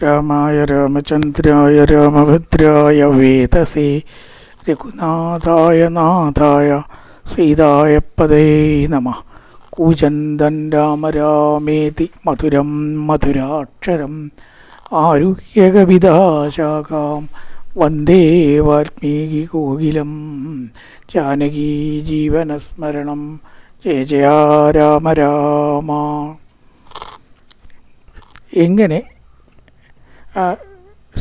രാമായ രാമചന്ദ്രായ രാമഭദ്രായ വേദസേ രഘുനാഥായ നാഥായ സീതായ പദേ നമഃ. കൂജന്തൻ രാമ രാമേതി മധുരം മധുരാക്ഷരം ആരുഹ്യകവിതാശാഖാം വന്ദേ വാൽമീകി കോകിലം. ജാനകീ ജീവനസ്മരണം ജയ ജയ രാമ രാമ. എങ്ങനെ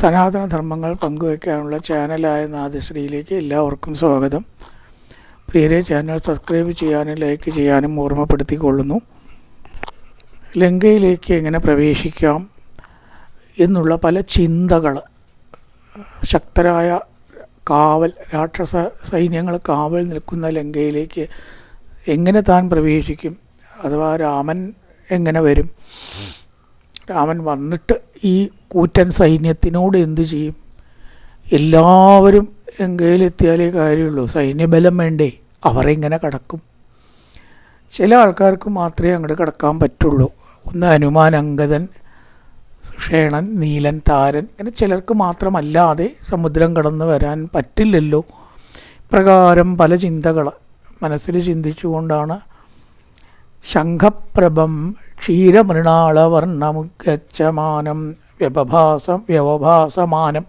സനാതനധർമ്മങ്ങൾ പങ്കുവയ്ക്കാനുള്ള ചാനലായ നാദശ്രീയിലേക്ക് എല്ലാവർക്കും സ്വാഗതം. പ്രിയരെ, ചാനൽ സബ്സ്ക്രൈബ് ചെയ്യാനും ലൈക്ക് ചെയ്യാനും ഓർമ്മപ്പെടുത്തിക്കൊള്ളുന്നു. ലങ്കയിലേക്ക് എങ്ങനെ പ്രവേശിക്കാം എന്നുള്ള പല ചിന്തകൾ ശക്തരായ രാക്ഷസ സൈന്യങ്ങൾ കാവൽ നിൽക്കുന്ന ലങ്കയിലേക്ക് എങ്ങനെ താൻ പ്രവേശിക്കും, അഥവാ രാമൻ എങ്ങനെ വരും, രാമൻ വന്നിട്ട് ഈ കൂറ്റൻ സൈന്യത്തിനോട് എന്തു ചെയ്യും, എല്ലാവരും ലങ്കയിലെത്തിയാലേ കാര്യമുള്ളൂ, സൈന്യബലം വേണ്ടേ, അവരെങ്ങനെ കടക്കും. ചില ആൾക്കാർക്ക് മാത്രമേ അങ്ങോട്ട് കടക്കാൻ പറ്റുള്ളൂ. ഒന്ന് ഹനുമാൻ, അങ്കദൻ, സുഷേണൻ, നീലൻ, താരൻ, ഇങ്ങനെ ചിലർക്ക് മാത്രമല്ലാതെ സമുദ്രം കടന്നു വരാൻ പറ്റില്ലല്ലോ. പ്രകാരം പല ചിന്തകൾ മനസ്സിൽ ചിന്തിച്ചുകൊണ്ടാണ് ശംഖപ്രഭം ക്ഷീരമൃണാളവർണ്ണമുഗച്ഛമാനം വ്യവഭാസമാനം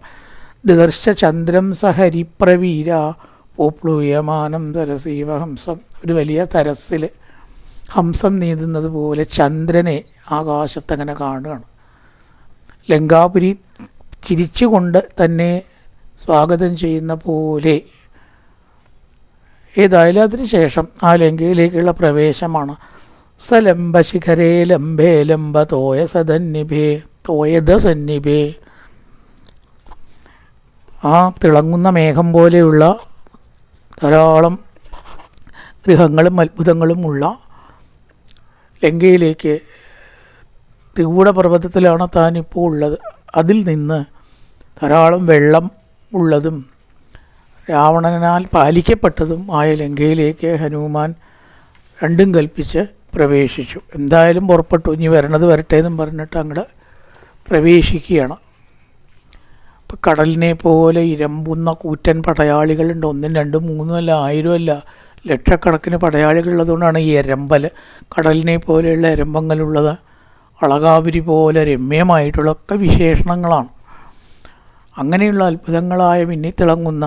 ദിദർശ ചന്ദ്രം സഹരിപ്രവീര പോപ്ലൂയമാനം തരസീവ ഹംസം. ഒരു വലിയ തരസ്സിൽ ഹംസം നീന്തുന്നത് പോലെ ചന്ദ്രനെ ആകാശത്തങ്ങനെ കാണുകയാണ്. ലങ്കാപുരി ചിരിച്ചുകൊണ്ട് തന്നെ സ്വാഗതം ചെയ്യുന്ന പോലെ. ഏതായാലും അതിന് ശേഷം ആ ലങ്കയിലേക്കുള്ള പ്രവേശമാണ്. സലംബശിഖരേ ലംബേ ലംബ തോയദ സന്നിഭേ. ആ തിളങ്ങുന്ന മേഘം പോലെയുള്ള ധാരാളം ഗൃഹങ്ങളും അത്ഭുതങ്ങളുമുള്ള ലങ്കയിലേക്ക് ത്രികൂടപർവ്വതത്തിലാണ് താനിപ്പോൾ ഉള്ളത്. അതിൽ നിന്ന് ധാരാളം വെള്ളം ഉള്ളതും രാവണനാൽ പാലിക്കപ്പെട്ടതും ആയ ലങ്കയിലേക്ക് ഹനുമാൻ രണ്ടും കൽപ്പിച്ച് പ്രവേശിച്ചു. എന്തായാലും പുറപ്പെട്ടു, ഇനി വരണത് വരട്ടെ എന്നും പറഞ്ഞിട്ട് അങ്ങോട്ട് പ്രവേശിക്കുകയാണ്. ഇപ്പം കടലിനെ പോലെ ഇരമ്പുന്ന കൂറ്റൻ പടയാളികളുണ്ട്. ഒന്നും രണ്ടും മൂന്നും അല്ല, 1000 അല്ല, ലക്ഷക്കണക്കിന് പടയാളികളുള്ളതുകൊണ്ടാണ് ഈ എരമ്പൽ. കടലിനെ പോലെയുള്ള എരമ്പങ്ങളുള്ളത് അളകാപുരി പോലെ രമ്യമായിട്ടുള്ളൊക്കെ വിശേഷണങ്ങളാണ്. അങ്ങനെയുള്ള അത്ഭുതങ്ങളായ മിന്നിത്തിളങ്ങുന്ന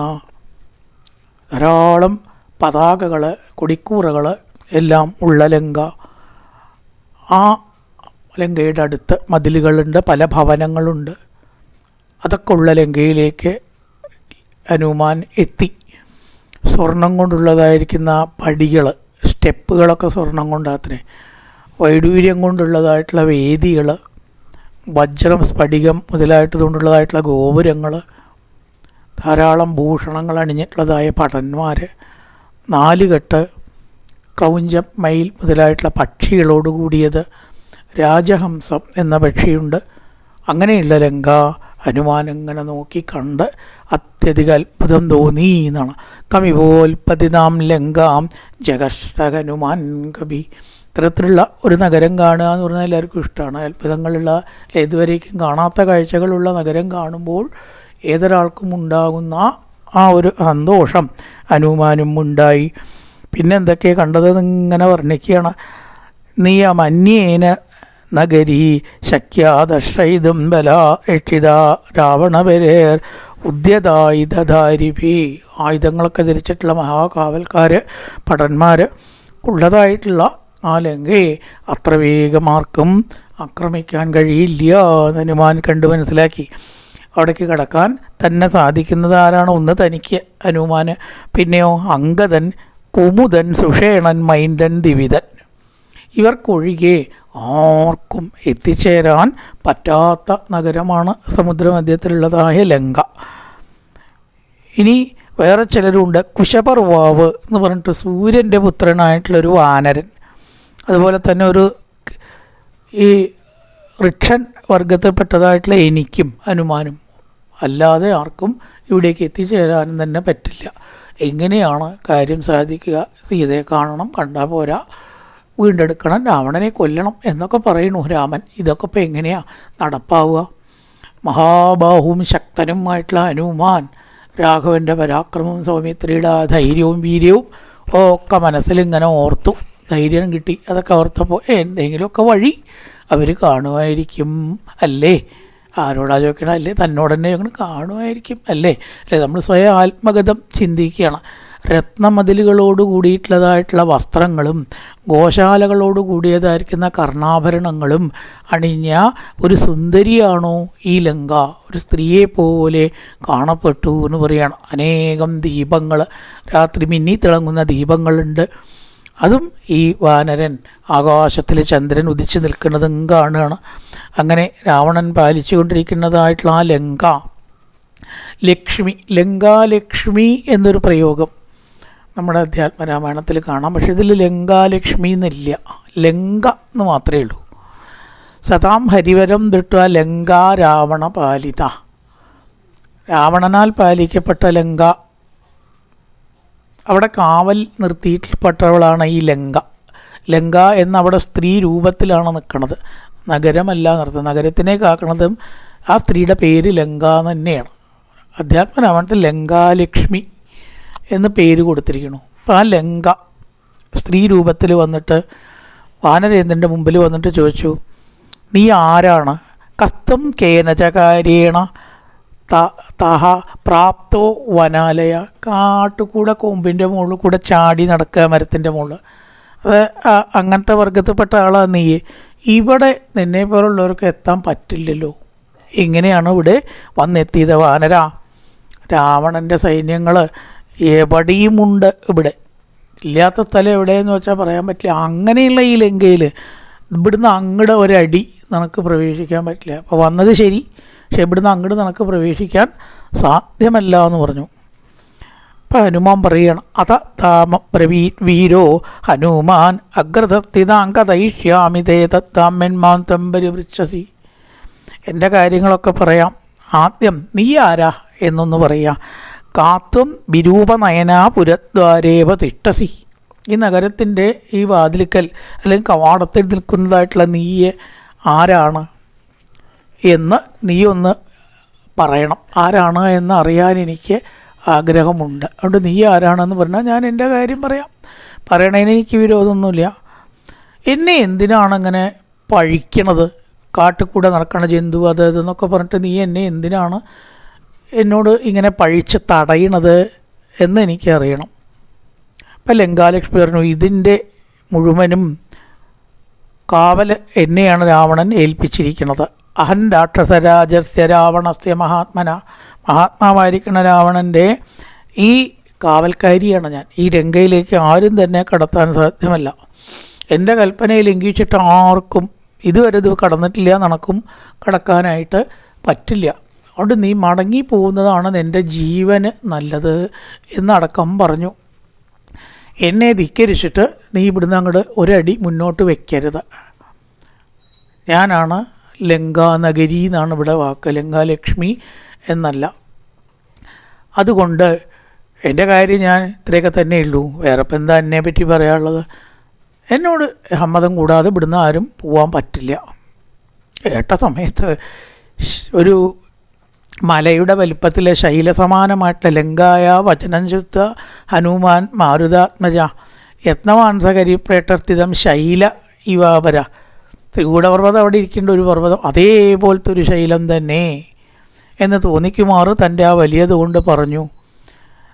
ധാരാളം പതാകകൾ, കൊടിക്കൂറകൾ എല്ലാം ഉള്ള ലങ്ക. ആ ലങ്കയുടെ അടുത്ത് മതിലുകളുണ്ട്, പല ഭവനങ്ങളുണ്ട്. അതൊക്കെ ഉള്ള ലങ്കയിലേക്ക് ഹനുമാൻ എത്തി. സ്വർണം കൊണ്ടുള്ളതായിരിക്കുന്ന പടികൾ, സ്റ്റെപ്പുകളൊക്കെ സ്വർണം കൊണ്ടാത്രേ. വൈഡൂര്യം കൊണ്ടുള്ളതായിട്ടുള്ള വേദികൾ, വജ്രം, സ്ഫടികം മുതലായിട്ടുള്ളതായിട്ടുള്ള ഗോപുരങ്ങൾ, ധാരാളം ഭൂഷണങ്ങൾ അണിഞ്ഞിട്ടുള്ളതായ ഭടന്മാർ, 4 കെട്ട് ക്രൗഞ്ചം, മയിൽ മുതലായിട്ടുള്ള പക്ഷികളോട് കൂടിയത്, രാജഹംസം എന്ന പക്ഷിയുണ്ട്. അങ്ങനെയുള്ള ലങ്ക ഹനുമാൻ ഇങ്ങനെ നോക്കി കണ്ട് അത്യധിക അത്ഭുതം തോന്നി എന്നാണ്. കമിപോൽപതിനാം ലങ്കാം ജഗഷ്ട ഹനുമാൻ കവി. ഇത്തരത്തിലുള്ള ഒരു നഗരം കാണുക എന്ന് പറഞ്ഞാൽ എല്ലാവർക്കും ഇഷ്ടമാണ്. അത്ഭുതങ്ങളുള്ള, ഇതുവരേക്കും കാണാത്ത കാഴ്ചകളുള്ള നഗരം കാണുമ്പോൾ ഏതൊരാൾക്കും ഉണ്ടാകുന്ന ആ ഒരു സന്തോഷം ഹനുമാനും ഉണ്ടായി. പിന്നെ എന്തൊക്കെ കണ്ടതെന്ന് ഇങ്ങനെ വർണ്ണിക്കുകയാണ്. നിയമന്യേന നഗരീ ശക്യാദർശയിതും ബല രക്ഷിത രാവണപരേർ ഉദ്യതായുധാരിഭി. ആയുധങ്ങളൊക്കെ ധരിച്ചിട്ടുള്ള മഹാകാവൽക്കാർ, ഭടന്മാർ ഉള്ളതായിട്ടുള്ള ആ ലങ്കയെ അത്ര വേഗമാർക്കും ആക്രമിക്കാൻ കഴിയില്ല എന്ന് ഹനുമാൻ കണ്ടു മനസ്സിലാക്കി. അവിടേക്ക് കടക്കാൻ തന്നെ സാധിക്കുന്നത് ആരാണ്? ഒന്ന് തനിക്ക് ഹനുമാന്, പിന്നെയോ അങ്കദൻ, കുമുദൻ, സുഷേണൻ, മൈന്ദൻ, ദിവിതൻ. ഇവർക്കൊഴികെ ആർക്കും എത്തിച്ചേരാൻ പറ്റാത്ത നഗരമാണ് സമുദ്രമധ്യത്തിലുള്ളതായ ലങ്ക. ഇനി വേറെ ചിലരുണ്ട്. കുശപർവാവ് എന്ന് പറഞ്ഞിട്ട് സൂര്യൻ്റെ പുത്രനായിട്ടുള്ളൊരു വാനരൻ, അതുപോലെ തന്നെ ഒരു ഈ ഋക്ഷൻ വർഗത്തിൽപ്പെട്ടതായിട്ടുള്ള എനിക്കും ഹനുമാനും അല്ലാതെ ആർക്കും ഇവിടേക്ക് എത്തിച്ചേരാനും തന്നെ പറ്റില്ല. എങ്ങനെയാണ് കാര്യം സാധിക്കുക? സീതയെ കാണണം, കണ്ടാൽ പോരാ, വീണ്ടെടുക്കണം, രാവണനെ കൊല്ലണം എന്നൊക്കെ പറയണു രാമൻ. ഇതൊക്കെ ഇപ്പോൾ എങ്ങനെയാണ് നടപ്പാവുക? മഹാബാഹുവും ശക്തനുമായിട്ടുള്ള ഹനുമാൻ രാഘവൻ്റെ പരാക്രമവും സൗമിത്രിയുടെ ധൈര്യവും വീര്യവും ഒക്കെ മനസ്സിലിങ്ങനെ ഓർത്തു. ധൈര്യം കിട്ടി. അതൊക്കെ ഓർത്തപ്പോൾ എന്തെങ്കിലുമൊക്കെ വഴി അവർ കാണുമായിരിക്കും അല്ലേ? ആരോടാ ചോദിക്കണം? അല്ലേ തന്നോട് തന്നെ ചോദിക്കണം. കാണുമായിരിക്കും അല്ലേ? നമ്മൾ സ്വയം ആത്മഗതം ചിന്തിക്കുകയാണ്. രത്നമതിലുകളോട് കൂടിയിട്ടുള്ളതായിട്ടുള്ള വസ്ത്രങ്ങളും ഗോശാലകളോട് കൂടിയതായിരിക്കുന്ന കർണാഭരണങ്ങളും അണിഞ്ഞ ഒരു സുന്ദരിയാണോ ഈ ലങ്ക? ഒരു സ്ത്രീയെ പോലെ കാണപ്പെട്ടു എന്ന് പറയുകയാണ്. അനേകം ദീപങ്ങൾ, രാത്രി മിന്നി തിളങ്ങുന്ന ദീപങ്ങളുണ്ട്. അതും ഈ വാനരൻ ആകാശത്തിൽ ചന്ദ്രൻ ഉദിച്ചു നിൽക്കുന്നതും കാണുകയാണ്. അങ്ങനെ രാവണൻ പാലിച്ചു കൊണ്ടിരിക്കുന്നതായിട്ടുള്ള ആ ലങ്ക ലക്ഷ്മി, ലങ്കാലക്ഷ്മി എന്നൊരു പ്രയോഗം നമ്മുടെ അധ്യാത്മരാമായണത്തിൽ കാണാം. പക്ഷേ ഇതിൽ ലങ്കാലക്ഷ്മി എന്നില്ല, ലങ്ക എന്ന് മാത്രമേ ഉള്ളൂ. സതാം ഹരിവരം ദിട്വ ലങ്കാ രാവണ പാലിത, രാവണനാൽ പാലിക്കപ്പെട്ട ലങ്ക. അവിടെ കാവൽ നിർത്തിയിൽപ്പെട്ടവളാണ് ഈ ലങ്ക. ലങ്ക എന്നവിടെ സ്ത്രീ രൂപത്തിലാണ് നിൽക്കുന്നത്, നഗരമല്ല നിർത്തുന്നത്. നഗരത്തിനെ കാക്കണതും ആ സ്ത്രീയുടെ പേര് ലങ്ക എന്ന് തന്നെയാണ്. അധ്യാത്മരാമായണത്തിൽ ലങ്കാലക്ഷ്മി എന്ന് പേര് കൊടുത്തിരിക്കുന്നു. അപ്പോൾ ആ ലങ്ക സ്ത്രീ രൂപത്തിൽ വന്നിട്ട് വാനരേന്ദ്രൻ്റെ മുമ്പിൽ വന്നിട്ട് ചോദിച്ചു, നീ ആരാണ്? കസ്തം കേനചകാര്യേണ തഹ പ്രാപ്തോ വനാലയ, കാട്ടുകൂടെ കൊമ്പിൻ്റെ മുകളിൽ കൂടെ ചാടി നടക്കുക, മരത്തിൻ്റെ മുകളിൽ. അത് അങ്ങനത്തെ വർഗത്തിൽപ്പെട്ട ആളാണ് നീ. ഇവിടെ നിന്നെ പോലുള്ളവർക്ക് എത്താൻ പറ്റില്ലല്ലോ. ഇങ്ങനെയാണ് ഇവിടെ വന്നെത്തിയത് വാനര. രാവണൻ്റെ സൈന്യങ്ങൾ എവിടെയുമുണ്ട്. ഇവിടെ ഇല്ലാത്ത സ്ഥലം എവിടെയെന്ന് വെച്ചാൽ പറയാൻ പറ്റില്ല. അങ്ങനെയുള്ള ഈ ലങ്കയിൽ ഇവിടുന്ന് അങ്ങോട്ട് ഒരടി നിനക്ക് പ്രവേശിക്കാൻ പറ്റില്ല. അപ്പോൾ വന്നത് ശരി, പക്ഷെ ഇവിടുന്ന് അങ്ങോട്ട് നിനക്ക് പ്രവേശിക്കാൻ സാധ്യമല്ല എന്ന് പറഞ്ഞു. അപ്പം ഹനുമാൻ പറയുകയാണ്, അത താമ വീരോ ഹനുമാൻ അഗ്രതത്തിതാങ്കതയിഷ്യാമി തേ തത്താമെന്മാൻ തമ്പരിവൃച്ഛസി. എൻ്റെ കാര്യങ്ങളൊക്കെ പറയാം. ആദ്യം നീ ആരാ എന്നൊന്ന് പറയാം. കാത്വം വിരൂപനയനാ പുരദ്വാരേവ തിഷ്ടസി. ഈ നഗരത്തിൻ്റെ ഈ വാതിൽക്കൽ അല്ലെങ്കിൽ കവാടത്തിൽ നിൽക്കുന്നതായിട്ടുള്ള നീയെ ആരാണ് എന്ന് നീ ഒന്ന് പറയണം. ആരാണ് എന്ന് അറിയാൻ എനിക്ക് ആഗ്രഹമുണ്ട്. അതുകൊണ്ട് നീ ആരാണെന്ന് പറഞ്ഞാൽ ഞാൻ എൻ്റെ കാര്യം പറയാം. പറയണതിന് എനിക്ക് വിരോധമൊന്നുമില്ല. എന്നെ എന്തിനാണ് അങ്ങനെ പഴിക്കണത്? കാട്ടിൽക്കൂടെ നടക്കണ ജന്തു അത് ഇതെന്നൊക്കെ പറഞ്ഞിട്ട് നീ എന്നെ എന്തിനാണ് എന്നോട് ഇങ്ങനെ പഴിച്ച് തടയണത് എന്ന് എനിക്കറിയണം. ഇപ്പം ലങ്കാലക്ഷ്മി പറഞ്ഞു, ഇതിൻ്റെ മുഴുവനും കാവൽ എന്നെയാണ് രാവണൻ ഏൽപ്പിച്ചിരിക്കുന്നത്. അഹൻ രാക്ഷസരാജസ്യ രാവണസ്യ മഹാത്മാവായിരിക്കുന്ന രാവണൻ്റെ ഈ കാവൽക്കാരിയാണ് ഞാൻ. ഈ ലങ്കയിലേക്ക് ആരും തന്നെ കടത്താൻ സാധ്യമല്ല. എൻ്റെ കൽപ്പനയെ ലംഘിച്ചിട്ട് ആർക്കും ഇതുവരെ ഇത് കടന്നിട്ടില്ല, നടക്കും കടക്കാനായിട്ട് പറ്റില്ല. അതുകൊണ്ട് നീ മടങ്ങി പോകുന്നതാണ് നിൻ്റെ ജീവന് നല്ലത് എന്നടക്കം പറഞ്ഞു. എന്നെ ധിക്കരിച്ചിട്ട് നീ ഇവിടുന്ന് അങ്ങോട്ട് ഒരടി മുന്നോട്ട് വയ്ക്കരുത്. ഞാനാണ് ലങ്കാനഗരി എന്നാണ് ഇവിടെ വാക്ക്, ലങ്കാലക്ഷ്മി എന്നല്ല. അതുകൊണ്ട് എൻ്റെ കാര്യം ഞാൻ ഇത്രയൊക്കെ തന്നെ ഉള്ളൂ. വേറെ ഇപ്പം എന്താ എന്നെ പറ്റി പറയാനുള്ളത്? എന്നോട് സമ്മതം കൂടാതെ ഇവിടുന്ന് ആരും പോകാൻ പറ്റില്ല. ഏട്ട സമയത്ത് ഒരു മലയുടെ വലിപ്പത്തിലെ ശൈലസമാനമായിട്ടുള്ള ലങ്കായ വചനം ചുത്ത ഹനുമാൻ മാരുതാത്മജ യത്നവാൻസകരിപ്രേട്ടർത്തിതം ശൈല ഇവാപര. ത്രികൂടപർവ്വതം അവിടെ ഇരിക്കേണ്ട ഒരു പർവ്വതം, അതേപോലത്തെ ഒരു ശൈലം തന്നെ എന്ന് തോന്നിക്കുമാറ് തൻ്റെ ആ വലിയത് കൊണ്ട് പറഞ്ഞു.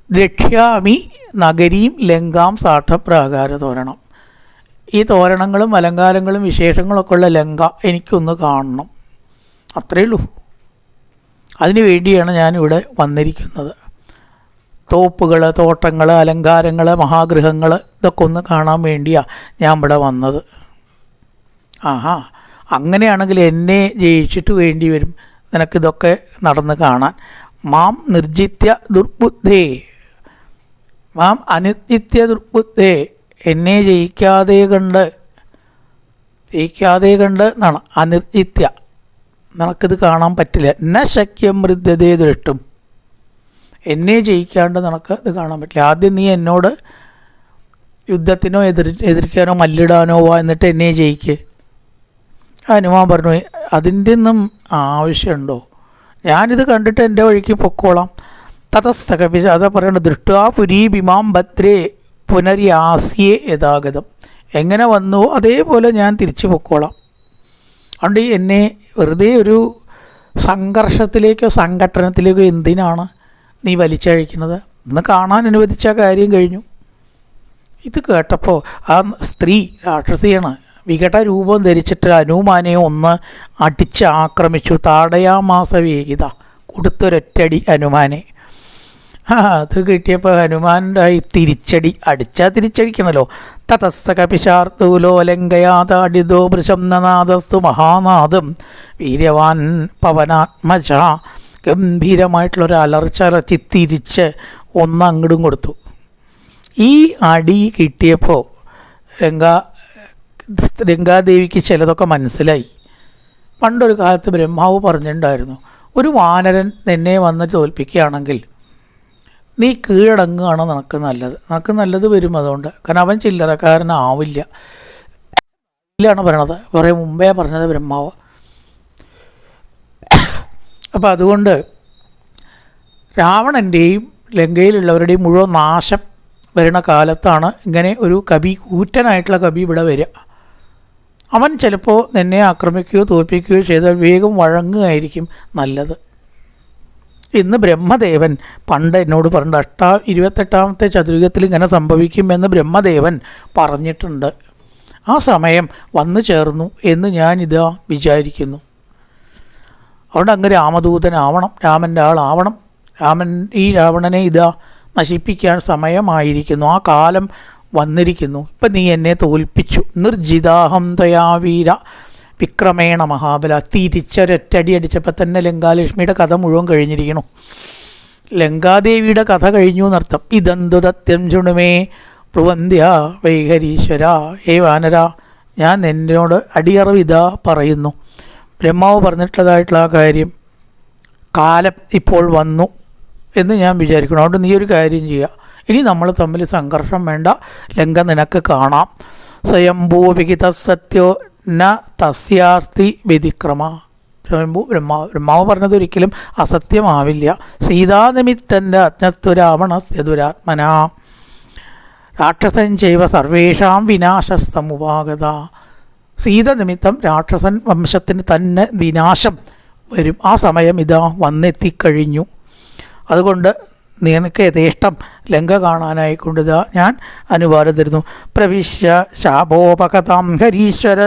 ദ്രക്ഷ്യാമി നഗരീം ലങ്കാം സാഠപ്രാകാര തോരണം. ഈ തോരണങ്ങളും അലങ്കാരങ്ങളും വിശേഷങ്ങളൊക്കെ ഉള്ള ലങ്ക എനിക്കൊന്ന് കാണണം. അത്രയേ ഉള്ളൂ. അതിനു വേണ്ടിയാണ് ഞാനിവിടെ വന്നിരിക്കുന്നത്. തോപ്പുകൾ, തോട്ടങ്ങൾ, അലങ്കാരങ്ങൾ, മഹാഗൃഹങ്ങൾ ഇതൊക്കെ ഒന്ന് കാണാൻ വേണ്ടിയാണ് ഞാൻ ഇവിടെ വന്നത്. ആഹാ, അങ്ങനെയാണെങ്കിൽ എന്നെ ജയിച്ചിട്ട് വേണ്ടി വരും നിനക്കിതൊക്കെ നടന്ന് കാണാൻ. മാം നിർജിത്യ ദുർബുദ്ധേ, മാം അനിജിത്യ ദുർബുദ്ധേ, എന്നെ ജയിക്കാതെ കണ്ട് എന്നാണ് അനിർജിത്യ. നിനക്കിത് കാണാൻ പറ്റില്ല. ന ശക്യം മൃദ്യതേ ദൃഷ്ടും, എന്നെ ജയിക്കാണ്ട് നിനക്ക് ഇത് കാണാൻ പറ്റില്ല. ആദ്യം നീ എന്നോട് യുദ്ധത്തിനോ എതിർക്കാനോ മല്ലിടാനോ വാ, എന്നിട്ട് എന്നെ ജയിക്ക്. ഹനുമാൻ പറഞ്ഞു, അതിൻ്റെ ഒന്നും ആവശ്യമുണ്ടോ? ഞാനിത് കണ്ടിട്ട് എൻ്റെ വഴിക്ക് പൊക്കോളാം. തതസ്തകപിശ അതാ പറയേണ്ടത്, ദൃഷ്ട്വാ പുരീ ഭീമാം ഭദ്രേ പുനര്യാസ്യേ യഥാഗതം. എങ്ങനെ വന്നു അതേപോലെ ഞാൻ തിരിച്ചു പൊക്കോളാം. അതുകൊണ്ട് എന്നെ വെറുതെ ഒരു സംഘർഷത്തിലേക്കോ സംഘട്ടനത്തിലേക്കോ എന്തിനാണ് നീ വലിച്ചഴിക്കുന്നത്? ഇന്ന് കാണാൻ അനുവദിച്ച കാര്യം കഴിഞ്ഞു. ഇത് കേട്ടപ്പോൾ ആ സ്ത്രീ രാക്ഷസിയാണ്, വികട രൂപം ധരിച്ചിട്ട് ഹനുമാനെ ഒന്ന് അടിച്ച് ആക്രമിച്ചു. താടയാമാസ വേഗിത കൊടുത്തൊരൊറ്റടി ഹനുമാനെ. അത് കിട്ടിയപ്പോൾ ഹനുമാൻ്റെ തിരിച്ചടി, അടിച്ചാൽ തിരിച്ചടിക്കണമല്ലോ. തതസ്തകപിശാർത്തൂലോ ലങ്കയാതാടിതോ വൃശംനാദസ്തു മഹാനാദം വീര്യവാൻ പവനാത്മജ. ഗംഭീരമായിട്ടുള്ളൊരു അലർച്ചലർച്ചി തിരിച്ച് ഒന്ന് അങ്ങോട്ടും കൊടുത്തു. ഈ അടി കിട്ടിയപ്പോൾ രംഗാദേവിക്ക് ചിലതൊക്കെ മനസ്സിലായി. പണ്ടൊരു കാലത്ത് ബ്രഹ്മാവ് പറഞ്ഞിട്ടുണ്ടായിരുന്നു, ഒരു വാനരൻ നിന്നെ വന്ന് തോൽപ്പിക്കുകയാണെങ്കിൽ നീ കീഴടങ്ങുകയാണ് നിനക്ക് നല്ലത് വരും. അതുകൊണ്ട് കാരണം അവൻ ചില്ലറക്കാരനാവില്ല ഇല്ലാണ് പറയണത്, കുറേ മുമ്പേ പറഞ്ഞത് ബ്രഹ്മാവ്. അപ്പം അതുകൊണ്ട് രാവണൻ്റെയും ലങ്കയിലുള്ളവരുടെയും മുഴുവൻ നാശം വരുന്ന കാലത്താണ് ഇങ്ങനെ ഒരു കൂറ്റനായിട്ടുള്ള കവി ഇവിടെ വരിക. അവൻ ചിലപ്പോൾ നിന്നെ ആക്രമിക്കുകയോ തോൽപ്പിക്കുകയോ ചെയ്താൽ വേഗം വഴങ്ങുകയായിരിക്കും നല്ലത്. ഇന്ന് ബ്രഹ്മദേവൻ പണ്ട് എന്നോട് പറഞ്ഞ 28ാമത്തെ ചതുർയുഗത്തിൽ ഇങ്ങനെ സംഭവിക്കുമെന്ന് ബ്രഹ്മദേവൻ പറഞ്ഞിട്ടുണ്ട്. ആ സമയം വന്നു ചേർന്നു എന്ന് ഞാനിതാ വിചാരിക്കുന്നു. അതുകൊണ്ട് അങ്ങ് രാമദൂതനാവണം, രാമൻ്റെ ആളാവണം. ഈ രാവണനെ ഇതാ നശിപ്പിക്കാൻ സമയമായിരിക്കുന്നു, ആ കാലം വന്നിരിക്കുന്നു. ഇപ്പം നീ എന്നെ തോൽപ്പിച്ചു. നിർജിതാഹം തയാവീര വിക്രമേണ മഹാബല. തിരിച്ചൊരൊറ്റടി അടിച്ചപ്പോൾ തന്നെ ലങ്കാലക്ഷ്മിയുടെ കഥ മുഴുവൻ കഴിഞ്ഞിരിക്കുന്നു. ലങ്കാദേവിയുടെ കഥ കഴിഞ്ഞു എന്നർത്ഥം. ഇതെന്തു തത്യം ചുണുമേ പ്രുവന്ധ്യ വൈഹരീശ്വര. ഹേ വാനര, ഞാൻ എന്നോട് അടിയറവിതാ പറയുന്നു. ബ്രഹ്മാവ് പറഞ്ഞിട്ടുള്ളതായിട്ടുള്ള ആ കാര്യം കാലം ഇപ്പോൾ വന്നു എന്ന് ഞാൻ വിചാരിക്കണം. അതുകൊണ്ട് നീ ഒരു കാര്യം ചെയ്യുക, ഇനി നമ്മൾ തമ്മിൽ സംഘർഷം വേണ്ട, ലങ്ക നിനക്ക് കാണാം. സ്വയംഭൂ വിഹിത സത്യോ ന തസ്യാർത്തി വ്യതിക്രമ. ബ്രഹ്മാവ് പറഞ്ഞത് ഒരിക്കലും അസത്യമാവില്ല. സീതാനിമിത്തൻ്റെ അജ്ഞത്വ രാവണസ്യ ദുരാത്മന രാക്ഷസൻ ചെയ്വ സർവേഷാം വിനാശസ്തമുപാഗത. സീത നിമിത്തം രാക്ഷസൻ വംശത്തിന് തന്നെ വിനാശം വരും. ആ സമയം ഇതാ വന്നെത്തിക്കഴിഞ്ഞു. അതുകൊണ്ട് നിനക്ക് യഥേഷ്ടം ലങ്ക കാണാനായിക്കൊണ്ടിതാ ഞാൻ അനുവാദം തരുന്നു. പ്രവിശ്യ ശാപോപകതാം ഹരീശ്വര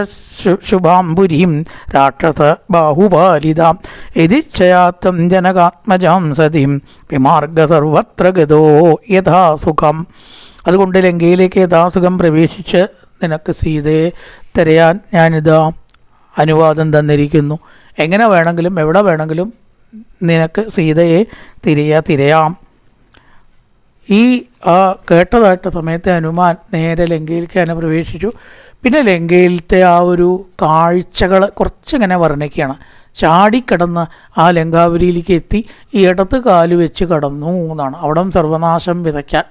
ശുഭാംബുരീം രാക്ഷസ ബാഹുപാലിതാം യതിച്ഛയാത്തം ജനകാത്മജാം സതീം വിമാർഗ സർവത്ര ഗതോ യഥാസുഖം. അതുകൊണ്ട് ലങ്കയിലേക്ക് യഥാസുഖം പ്രവേശിച്ച് നിനക്ക് സീതയെ തിരയാൻ ഞാനിതാ അനുവാദം തന്നിരിക്കുന്നു. എങ്ങനെ വേണമെങ്കിലും എവിടെ വേണമെങ്കിലും നിനക്ക് സീതയെ തിരയാം. ഈ കേട്ടതായിട്ട് സമയത്ത് ഹനുമാൻ നേരെ ലങ്കയിലേക്ക് തന്നെ പ്രവേശിച്ചു. പിന്നെ ലങ്കയിലത്തെ ആ ഒരു കാഴ്ചകൾ കുറച്ചിങ്ങനെ വർണ്ണിക്കുകയാണ്. ചാടിക്കടന്ന് ആ ലങ്കാപുരിയിലേക്ക് എത്തി ഇടത്ത് കാല് വെച്ച് കടന്നു എന്നാണ്. അവിടെ സർവനാശം വിതയ്ക്കാൻ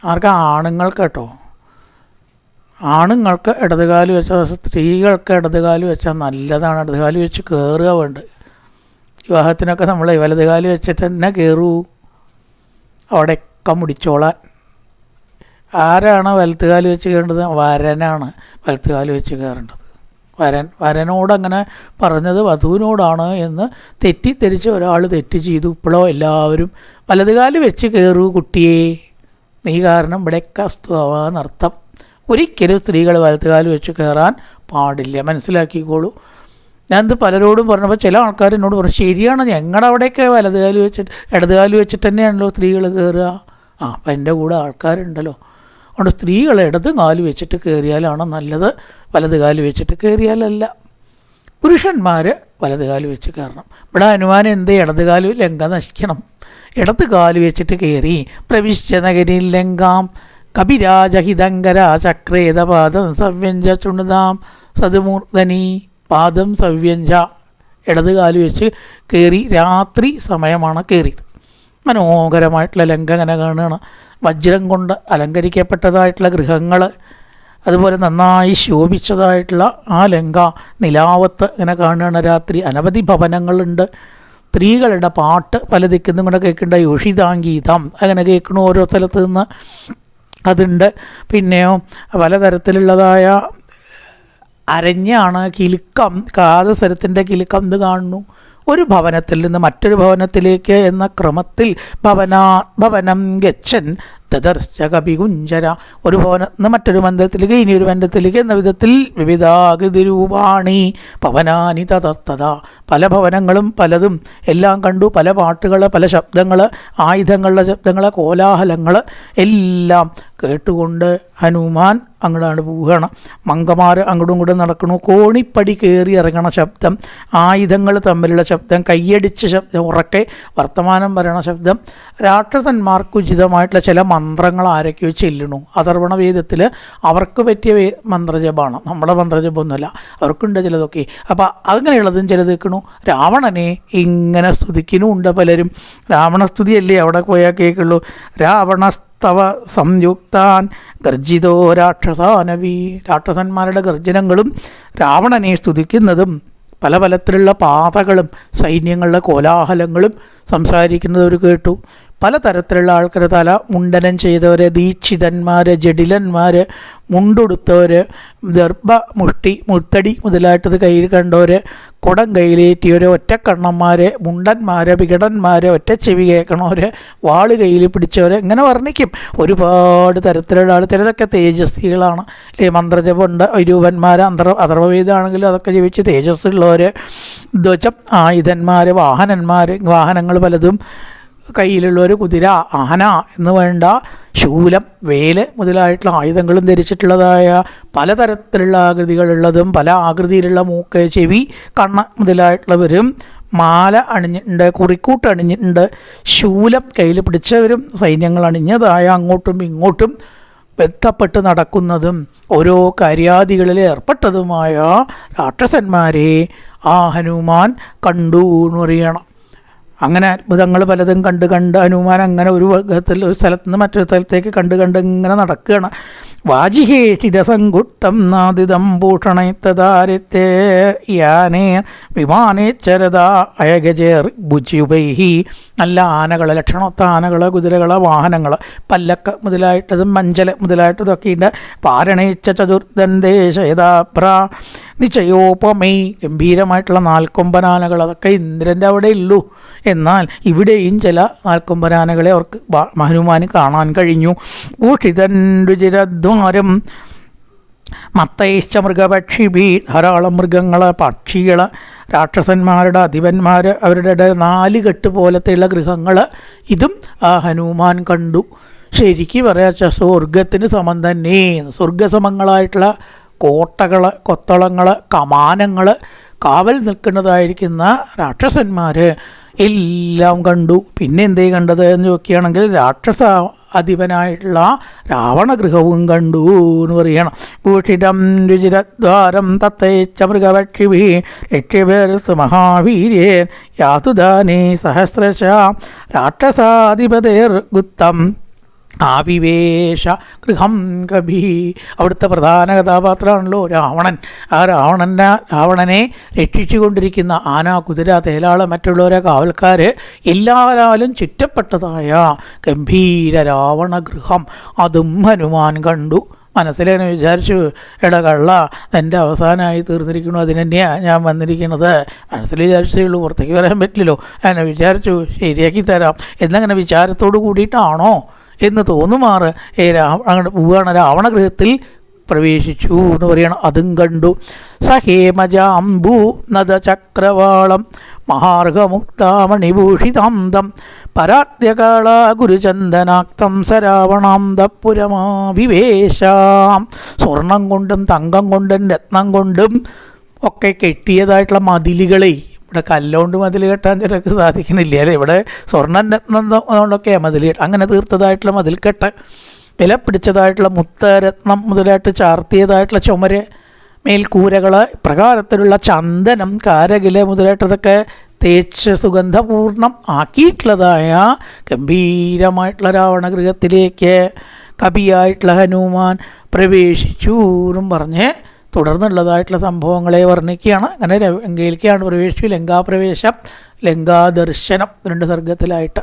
ആണുങ്ങൾക്ക് കേട്ടോ, ആണുങ്ങൾക്ക് ഇടതുകാല് വെച്ചാൽ, സ്ത്രീകൾക്ക് ഇടതുകാല് വെച്ചാൽ നല്ലതാണ്. ഇടതുകാല് വെച്ച് കയറുക വേണ്ടത്. വിവാഹത്തിനൊക്കെ നമ്മൾ വലതുകാല് വെച്ചിട്ട് തന്നെ കയറൂ, അവിടെയൊക്കെ മുടിച്ചോളാൻ. ആരാണ് വലത്തുകാല് വെച്ച് കയറേണ്ടത്? വരനാണ് വലത്തുകാല് വെച്ച് കയറേണ്ടത്. വരനോടങ്ങനെ പറഞ്ഞത് വധുവിനോടാണ് എന്ന് തെറ്റിദ്ധരിച്ച് ഒരാൾ തെറ്റ് ചെയ്തു. ഇപ്പോഴോ എല്ലാവരും വലതുകാല് വെച്ച് കയറൂ കുട്ടിയെ, നീ കാരണം ഇവിടെയൊക്കെ അസ്തുവാന്നർത്ഥം. ഒരിക്കലും സ്ത്രീകൾ വലത്തുകാല് വെച്ച് കയറാൻ പാടില്ല, മനസ്സിലാക്കിക്കോളൂ. ഞാനിത് പലരോടും പറഞ്ഞപ്പോൾ ചില ആൾക്കാർ എന്നോട് പറഞ്ഞു, ശരിയാണ്, ഞങ്ങളുടെ അവിടെയൊക്കെ വലതുകാല് വെച്ചിട്ട് ഇടതുകാല് വെച്ചിട്ട് തന്നെയാണല്ലോ സ്ത്രീകൾ കയറുക. അപ്പം എൻ്റെ കൂടെ ആൾക്കാരുണ്ടല്ലോ. അതുകൊണ്ട് സ്ത്രീകൾ ഇടത് കാല് വെച്ചിട്ട് കയറിയാലാണ് നല്ലത്, വലതുകാല് വെച്ചിട്ട് കയറിയാലല്ല. പുരുഷന്മാർ വലതുകാല് വെച്ച് കയറണം. ഇവിടെ ഹനുമാൻ എന്തേ ഇടതുകാല് ലങ്ക നശിക്കണം, ഇടത് കാല് വെച്ചിട്ട് കയറി. പ്രവിശ്യ നഗരിൽ ലങ്കാം കപിരാജഹിതങ്കര ചക്രേതപാദം സവ്യഞ്ച ചുണുതാം സതുമൂർധനി. പാദം സവ്യഞ്ച, ഇടത് കാല് വെച്ച് കയറി. രാത്രി സമയമാണ് കയറിയത്. മനോഹരമായിട്ടുള്ള ലങ്ക ഇങ്ങനെ കാണുകയാണ്. വജ്രം കൊണ്ട് അലങ്കരിക്കപ്പെട്ടതായിട്ടുള്ള ഗൃഹങ്ങൾ, അതുപോലെ നന്നായി ശോഭിച്ചതായിട്ടുള്ള ആ ലങ്ക നിലാവത്ത് ഇങ്ങനെ കാണുകയാണ്. രാത്രി അനവധി ഭവനങ്ങളുണ്ട്. സ്ത്രീകളുടെ പാട്ട് പല ദിക്കുന്നും കൂടെ കേൾക്കേണ്ട യോഷിതാംഗീതം അങ്ങനെ കേൾക്കണു ഓരോ സ്ഥലത്ത് നിന്ന് അതുണ്ട്. പിന്നെയോ പലതരത്തിലുള്ളതായ അരഞ്ഞാണ് കിലുക്കം, കാതസ്വരത്തിൻ്റെ കിലുക്കം ഇത് കാണുന്നു. ഒരു ഭവനത്തിൽ നിന്ന് മറ്റൊരു ഭവനത്തിലേക്ക് എന്ന ക്രമത്തിൽ ഭവനം ഗച്ഛൻ ദദർശ കപികുഞ്ചര, ഒരു ഭവനത്തിൽ നിന്ന് മറ്റൊരു ബന്ധത്തിലേക്ക് ഇനി ഒരു ബന്ധത്തിലേക്ക് എന്ന വിധത്തിൽ വിവിധാകൃതി രൂപാണി ഭവനാനി തതസ്തത, പല ഭവനങ്ങളും പലതും എല്ലാം കണ്ടു. പല പാട്ടുകൾ, പല ശബ്ദങ്ങൾ, ആയുധങ്ങളുടെ ശബ്ദങ്ങൾ, കോലാഹലങ്ങൾ എല്ലാം കേട്ടുകൊണ്ട് ഹനുമാൻ അങ്ങോട്ടാണ് പോവുകയാണ്. മങ്കമാർ അങ്ങോട്ടും ഇങ്ങോട്ടും നടക്കണു. കോണിപ്പടി കയറി ഇറങ്ങണ ശബ്ദം, ആയുധങ്ങൾ തമ്മിലുള്ള ശബ്ദം, കയ്യടിച്ച ശബ്ദം, ഉറക്കെ വർത്തമാനം പറയണ ശബ്ദം, രാക്ഷസന്മാർക്ക് ഉചിതമായിട്ടുള്ള ചില മന്ത്രങ്ങൾ ആരൊക്കെയോ ചെല്ലണു. അഥർവണ വേദത്തിൽ അവർക്ക് പറ്റിയ മന്ത്രജപമാണ്, നമ്മുടെ മന്ത്രജപമൊന്നുമല്ല, അവർക്കുണ്ട് ചിലതൊക്കെ. അപ്പം അങ്ങനെയുള്ളതും ചിലത് കേൾക്കണു. രാവണനെ ഇങ്ങനെ സ്തുതിക്കുന്നുമുണ്ട് പലരും. രാവണസ്തുതിയല്ലേ അവിടെ പോയാൽ കേൾക്കുള്ളൂ. രാവണസ്തവ സംയുക്താൻ ഗർജിതോ രാക്ഷസാനവി, രാക്ഷസന്മാരുടെ ഗർജനങ്ങളും രാവണനെ സ്തുതിക്കുന്നതും പല പലത്തിലുള്ള പാതകളും സൈന്യങ്ങളുടെ കോലാഹലങ്ങളും സംസാരിക്കുന്നത് അവർ കേട്ടു. പലതരത്തിലുള്ള ആൾക്കാർ, തല മുണ്ടനം ചെയ്തവർ, ദീക്ഷിതന്മാർ, ജഡിലന്മാർ, മുണ്ടുടുത്തവർ, ദർഭ മുത്തടി മുതലായിട്ടത് കയ്യിൽ കണ്ടവർ, കുടം കയ്യിലേറ്റിയവർ, ഒറ്റക്കണ്ണന്മാർ, മുണ്ടന്മാർ, വികടന്മാർ, ഒറ്റച്ചെവി കേൾക്കണവർ, വാള് കയ്യിൽ പിടിച്ചവർ, ഇങ്ങനെ വർണ്ണിക്കും. ഒരുപാട് തരത്തിലുള്ള ആൾ. ചിലതൊക്കെ തേജസ്വികളാണ് അല്ലേ, മന്ത്രജപമുണ്ട്. രൂപന്മാർ, അഥർവവേദമാണെങ്കിലും അതൊക്കെ ജപിച്ച് തേജസ്സുള്ളവർ, ധ്വജം, ആയുധന്മാർ, വാഹനങ്ങൾ പലതും കയ്യിലുള്ളവർ, കുതിര, ആന എന്ന് വേണ്ട ശൂലം, വേല് മുതലായിട്ടുള്ള ആയുധങ്ങളും ധരിച്ചിട്ടുള്ളതായ പലതരത്തിലുള്ള ആകൃതികളുള്ളതും പല ആകൃതിയിലുള്ള മൂക്ക്, ചെവി, കണ്ണ് മുതലായിട്ടുള്ളവരും മാല അണിഞ്ഞിട്ടുണ്ട്, കുറിക്കൂട്ട് അണിഞ്ഞിട്ടുണ്ട്, ശൂലം കയ്യിൽ പിടിച്ചവരും സൈന്യങ്ങൾ അണിഞ്ഞതായ അങ്ങോട്ടും ഇങ്ങോട്ടും ബന്ധപ്പെട്ട് നടക്കുന്നതും ഓരോ കാര്യാദികളിൽ ഏർപ്പെട്ടതുമായ രാക്ഷസന്മാരെ ആ ഹനുമാൻ കണ്ടു എന്ന് പറയണം. അങ്ങനെ അത്ഭുതങ്ങൾ പലതും കണ്ട് ഹനുമാൻ അങ്ങനെ ഒരു സ്ഥലത്ത് നിന്ന് മറ്റൊരു സ്ഥലത്തേക്ക് കണ്ട് ഇങ്ങനെ നടക്കുകയാണ്. വാജിഹേഷിരസങ്കുട്ടം നാദിതം ഭൂഷണൈത്തദാരിത്തേ യാനേ വിമാനേ ചരത അയഗജേർ ഭുജ്യുപൈഹി, നല്ല ആനകൾ, ലക്ഷണമൊത്ത ആനകൾ, കുതിരകൾ, വാഹനങ്ങൾ, പല്ലക്ക മുതലായിട്ടതും മഞ്ചൽ മുതലായിട്ടതൊക്കെയുണ്ട്. പാരണേച്ച ചതുർദന്തേശയതാപ്ര നിശ്ചയോപമൈ, ഗംഭീരമായിട്ടുള്ള നാൽക്കൊമ്പനാനകൾ, അതൊക്കെ ഇന്ദ്രൻ്റെ അവിടെ ഉള്ളൂ. എന്നാൽ ഇവിടെയും ചില നാൽക്കൊമ്പനാനകളെ അവർക്ക് ഹനുമാന് കാണാൻ കഴിഞ്ഞു. ഭൂഷിതൻ രുചിരദ്വാരം മത്തൈശ്ച മൃഗപക്ഷിഭി, ധാരാളം മൃഗങ്ങൾ, പക്ഷികൾ, രാക്ഷസന്മാരുടെ അധിപന്മാർ, അവരുടെ 4 കെട്ട് പോലത്തെയുള്ള ഗൃഹങ്ങൾ, ഇതും ആ ഹനുമാൻ കണ്ടു. ശരിക്കും പറയാച്ച സ്വർഗത്തിന് സമം തന്നെ. സ്വർഗസമങ്ങളായിട്ടുള്ള കോട്ടകൾ, കൊത്തളങ്ങൾ, കമാനങ്ങൾ, കാവൽ നിൽക്കുന്നതായിരിക്കുന്ന രാക്ഷസന്മാർ എല്ലാം കണ്ടു. പിന്നെ എന്തേ കണ്ടത് എന്ന് നോക്കുകയാണെങ്കിൽ രാക്ഷസ അധിപനായിട്ടുള്ള രാവണഗൃഹവും കണ്ടു എന്ന് പറയണം. ഭൂഷിതം രുചിരദ്വാരം തത്തൈച്ച മൃഗപക്ഷിഭി രക്ഷ്യഭേർസ് മഹാവീര്യേ യാതുദാനേ സഹസ്രശ രാക്ഷസാധിപതേർ ഗുപ്തം ആവിവേശ ഗൃഹം കഭി. അവിടുത്തെ പ്രധാന കഥാപാത്രമാണല്ലോ രാവണൻ. ആ രാവണനെ രക്ഷിച്ചു കൊണ്ടിരിക്കുന്ന ആന, കുതിര, തേലാള്, മറ്റുള്ളവരെ കാവൽക്കാർ എല്ലാവരും ചുറ്റപ്പെട്ടതായ ഗംഭീര രാവണഗൃഹം അതും ഹനുമാൻ കണ്ടു. മനസ്സിലെങ്ങനെ വിചാരിച്ചു, കള്ള എൻ്റെ അവസാനമായി തീർന്നിരിക്കണു, അതിനെന്നെയാണ് ഞാൻ വന്നിരിക്കുന്നത്. മനസ്സിൽ വിചാരിച്ചേ ഉള്ളൂ, പുറത്തേക്ക് വരാൻ പറ്റില്ലല്ലോ. അങ്ങനെ വിചാരിച്ചു ശരിയാക്കി തരാം എന്നങ്ങനെ വിചാരത്തോടു കൂടിയിട്ടാണോ എന്ന് തോന്നുമാറ് അങ്ങോട്ട് പോവുകയാണ്. രാവണഗൃഹത്തിൽ പ്രവേശിച്ചു എന്ന് പറയണം. അതും കണ്ടു. സഹേമജാംബൂ നദചക്രവാളം മഹാർഘമുക്താമണിഭൂഷിതാന്തം പരാദ്യകാള ഗുരുചന്ദനാക്തം സരാവണാന്തപുരമാവിവേശാം. സ്വർണം കൊണ്ടും തങ്കം കൊണ്ടും രത്നം കൊണ്ടും ഒക്കെ കെട്ടിയതായിട്ടുള്ള മതിലുകളെ, ഇവിടെ കല്ലുകൊണ്ട് മതിൽ കെട്ടാൻ ചിലർക്ക് സാധിക്കണില്ല അല്ലേ, ഇവിടെ സ്വർണ്ണം രത്നം കൊണ്ടൊക്കെയാണ് മതിൽ. അങ്ങനെ തീർത്തതായിട്ടുള്ള മതിൽക്കെട്ട്, വില പിടിച്ചതായിട്ടുള്ള മുത്ത്, രത്നം മുതലായിട്ട് ചാർത്തിയതായിട്ടുള്ള ചുമര്, മേൽക്കൂരകൾ, പ്രകാരത്തിലുള്ള ചന്ദനം, കാരകില മുതലായിട്ടതൊക്കെ തേച്ച് സുഗന്ധപൂർണം ആക്കിയിട്ടുള്ളതായ ഗംഭീരമായിട്ടുള്ള രാവണഗൃഹത്തിലേക്ക് കവിയായിട്ടുള്ള ഹനുമാൻ പ്രവേശിച്ചു എന്നും പറഞ്ഞ് തുടർന്നുള്ളതായിട്ടുള്ള സംഭവങ്ങളെ വർണ്ണിക്കുകയാണ്. അങ്ങനെ ലങ്കയിലേക്കാണ് പ്രവേശിച്ചു. ലങ്കാപ്രവേശം ലങ്കാദർശനം 2 സർഗത്തിലായിട്ട്.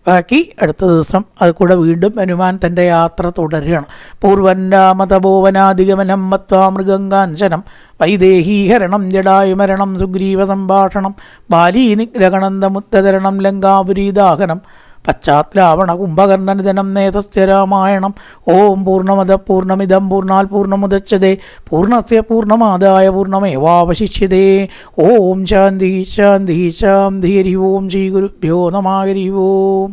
ബാക്കി അടുത്ത ദിവസം അത് കൂടെ വീണ്ടും ഹനുമാൻ തൻ്റെ യാത്ര തുടരുകയാണ്. പൂർവന്നാമതപോവനാധിഗമനം മത്വാ മൃഗങ്കാഞ്ചനം വൈദേഹീഹരണം ജടായുമരണം സുഗ്രീവ സംഭാഷണം ബാലീനിഗ്രഹണന്തമുത്തരണം ലങ്കാപുരീദാഹനം പശ്ചാത്രാവണ കുംഭകർണനിധനം നേതസ്യ രാമായണം. ഓം പൂർണ്ണമദ പൂർണ്ണമിദം പൂർണ്ണാൽ പൂർണ്ണമുദച്യതേ പൂർണ്ണസ്യ പൂർണ്ണമാദായ പൂർണ്ണമേവാവശിഷ്യതേ. ഓം ശാന്തി ശാന്തി ശാന്തി. ഹരി ഓം ശ്രീ ഗുരുഭ്യോ നമഃ. ഹരി ഓം.